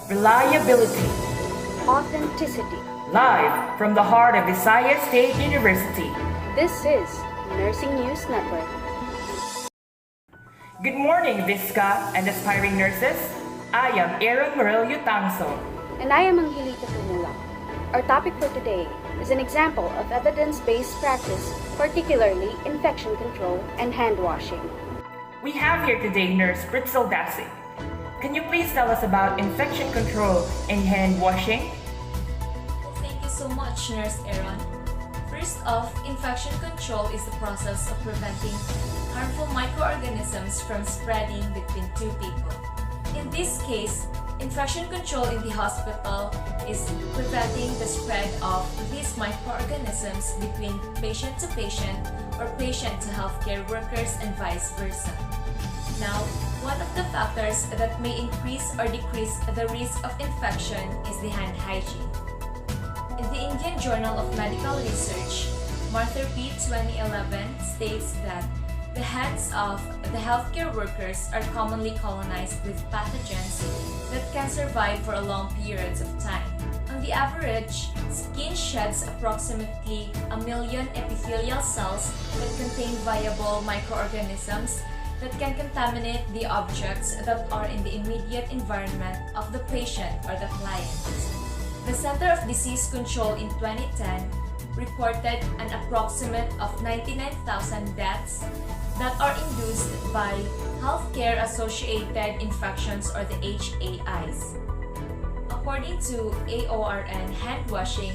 reliability. Authenticity. Live from the heart of Visayas State University. This is Nursing News Network. Good morning, Visca and aspiring nurses. I am Aaron Morelio Tangso. And I am Angelita Pumula. Our topic for today is an example of evidence-based practice, particularly infection control and hand washing. We have here today Nurse Britzel Dasig. Can you please tell us about infection control and hand washing? Thank you so much, Nurse Aaron. First off, infection control is the process of preventing harmful microorganisms from spreading between two people. In this case, infection control in the hospital is preventing the spread of these microorganisms between patient to patient or patient to healthcare workers and vice versa. Now, one of the factors that may increase or decrease the risk of infection is the hand hygiene. In the Indian Journal of Medical Research, Martha P. 2011 states that the hands of the healthcare workers are commonly colonized with pathogens that can survive for a long periods of time. On the average, skin sheds approximately 1 million epithelial cells that contain viable microorganisms that can contaminate the objects that are in the immediate environment of the patient or the client. The Center of Disease Control in 2010 reported an approximate of 99,000 deaths that are induced by healthcare-associated infections or the HAIs. According to AORN, hand washing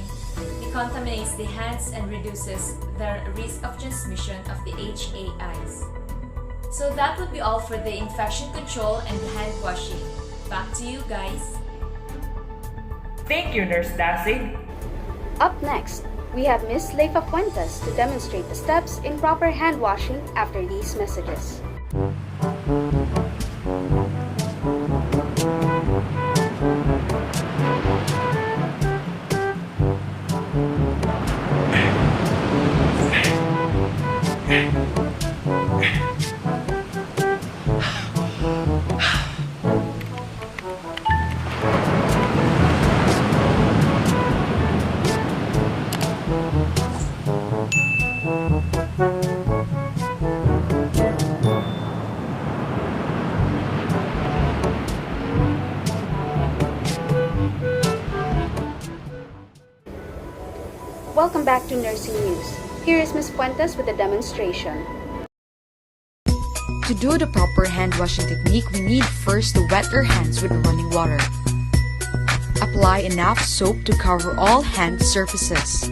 decontaminates the hands and reduces the risk of transmission of the HAIs. So that would be all for the infection control and the hand washing. Back to you guys. Thank you, Nurse Dasig. Up next, we have Ms. Leifa Fuentes to demonstrate the steps in proper hand washing after these messages. Welcome back to Nursing News. Here is Ms. Fuentes with a demonstration. To do the proper hand washing technique, we need first to wet our hands with running water. Apply enough soap to cover all hand surfaces.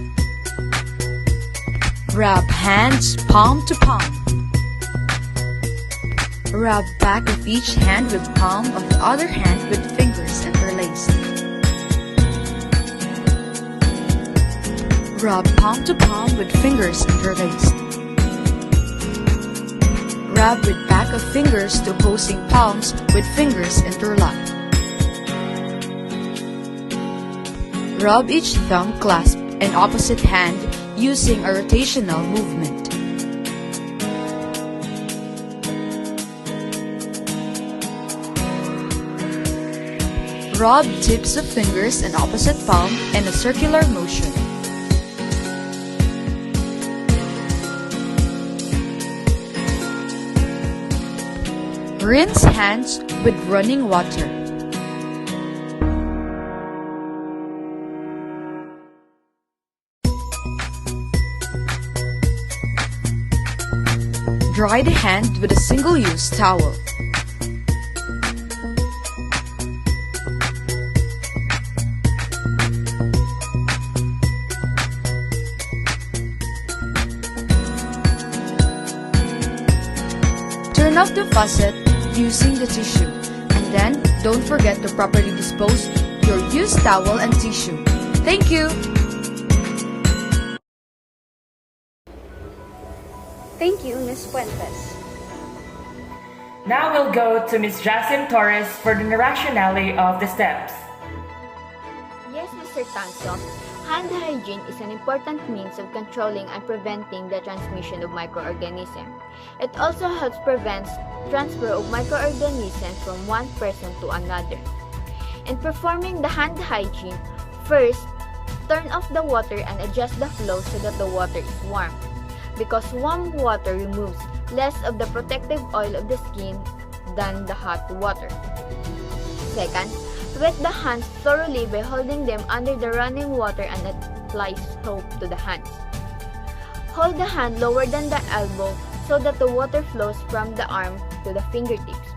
Rub hands palm to palm. Rub back of each hand with palm of the other hand with fingers interlaced. Rub palm to palm with fingers interlaced. Rub with back of fingers to opposing palms with fingers interlocked. Rub each thumb clasp in opposite hand using a rotational movement. Rub tips of fingers in opposite palm in a circular motion. Rinse hands with running water. Dry the hand with a single-use towel. Turn off the faucet using the tissue, and then don't forget to properly dispose your used towel and tissue. Thank you! Thank you, Ms. Fuentes. Now we'll go to Ms. Jacim Torres for the rationale of the steps. Yes, Mr. Tangso. Hand hygiene is an important means of controlling and preventing the transmission of microorganisms. It also helps prevent transfer of microorganisms from one person to another. In performing the hand hygiene, first, turn off the water and adjust the flow so that the water is warm, because warm water removes less of the protective oil of the skin than the hot water. Second, wet the hands thoroughly by holding them under the running water and apply soap to the hands. Hold the hand lower than the elbow so that the water flows from the arm to the fingertips.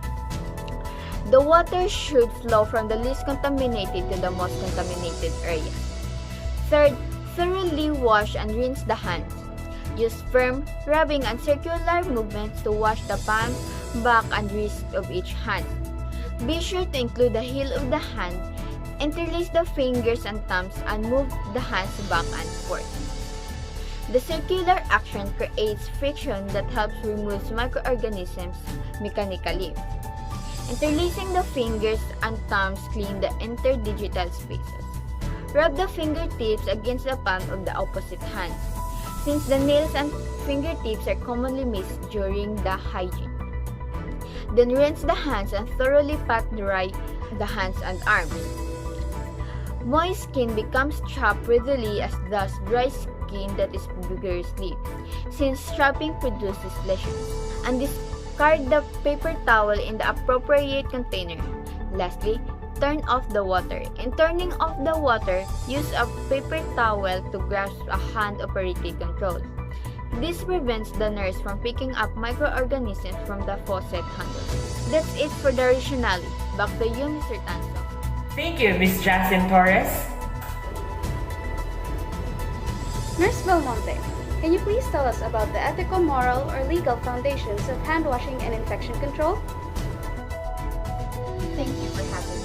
The water should flow from the least contaminated to the most contaminated area. Third, thoroughly wash and rinse the hands. Use firm, rubbing, and circular movements to wash the palm, back, and wrist of each hand. Be sure to include the heel of the hand, interlace the fingers and thumbs, and move the hands back and forth. The circular action creates friction that helps remove microorganisms mechanically. Interlacing the fingers and thumbs clean the interdigital spaces. Rub the fingertips against the palm of the opposite hand, since the nails and fingertips are commonly missed during the hygiene. Then rinse the hands and thoroughly pat dry the hands and arms. Moist skin becomes chapped readily as does dry skin that is vigorously, since strapping produces lesions. And discard the paper towel in the appropriate container. Lastly, turn off the water. In turning off the water, use a paper towel to grasp a hand-operated control. This prevents the nurse from picking up microorganisms from the faucet handle. That's it for the rationale. Back to you, Mr. Tanso. Thank you, Ms. Jacinth Torres. Nurse Belmonte, can you please tell us about the ethical, moral, or legal foundations of hand washing and infection control? Thank you for having me.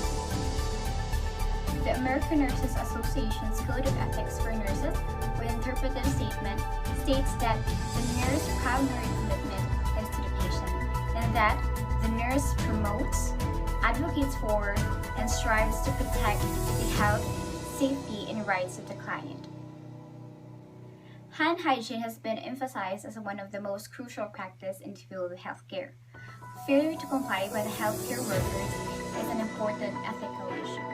The American Nurses Association's Code of Ethics for Nurses, with interpretive statement, states that the nurse's primary commitment is to the patient, and that the nurse promotes, advocates for, and strives to protect the health, safety, and rights of the client. Hand hygiene has been emphasized as one of the most crucial practices in the field of healthcare. Failure to comply by the healthcare workers is an important ethical issue.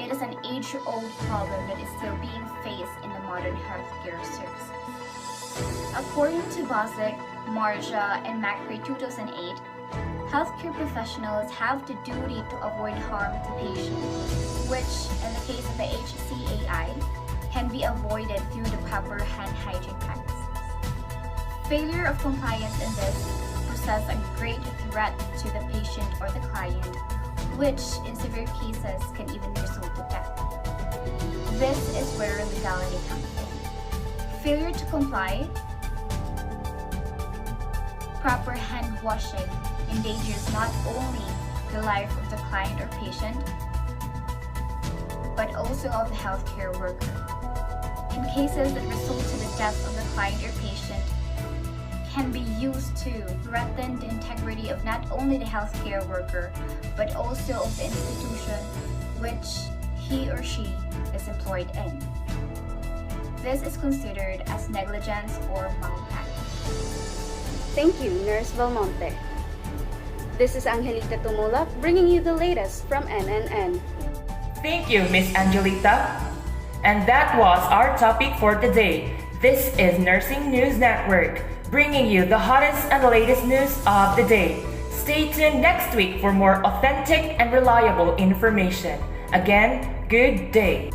It is an age-old problem that is still being faced in the modern healthcare services. According to Bosick, Marja, and Macri 2008, healthcare professionals have the duty to avoid harm to patients, which, in the case of the HCAI, can be avoided through the proper hand hygiene practices. Failure of compliance in this poses a great threat to the patient or the client, which in severe cases can even result to death. This is where legality comes in. Failure to comply, proper hand washing endangers not only the life of the client or patient, but also of the healthcare worker. In cases that result to the death of the client or patient, can be used to threaten the integrity of not only the healthcare worker, but also of the institution which he or she is employed in. This is considered as negligence or malpractice. Thank you, Nurse Belmonte. This is Angelita Tumulak bringing you the latest from NNN. Thank you, Ms. Angelita. And that was our topic for today. This is Nursing News Network, bringing you the hottest and latest news of the day. Stay tuned next week for more authentic and reliable information. Again, good day.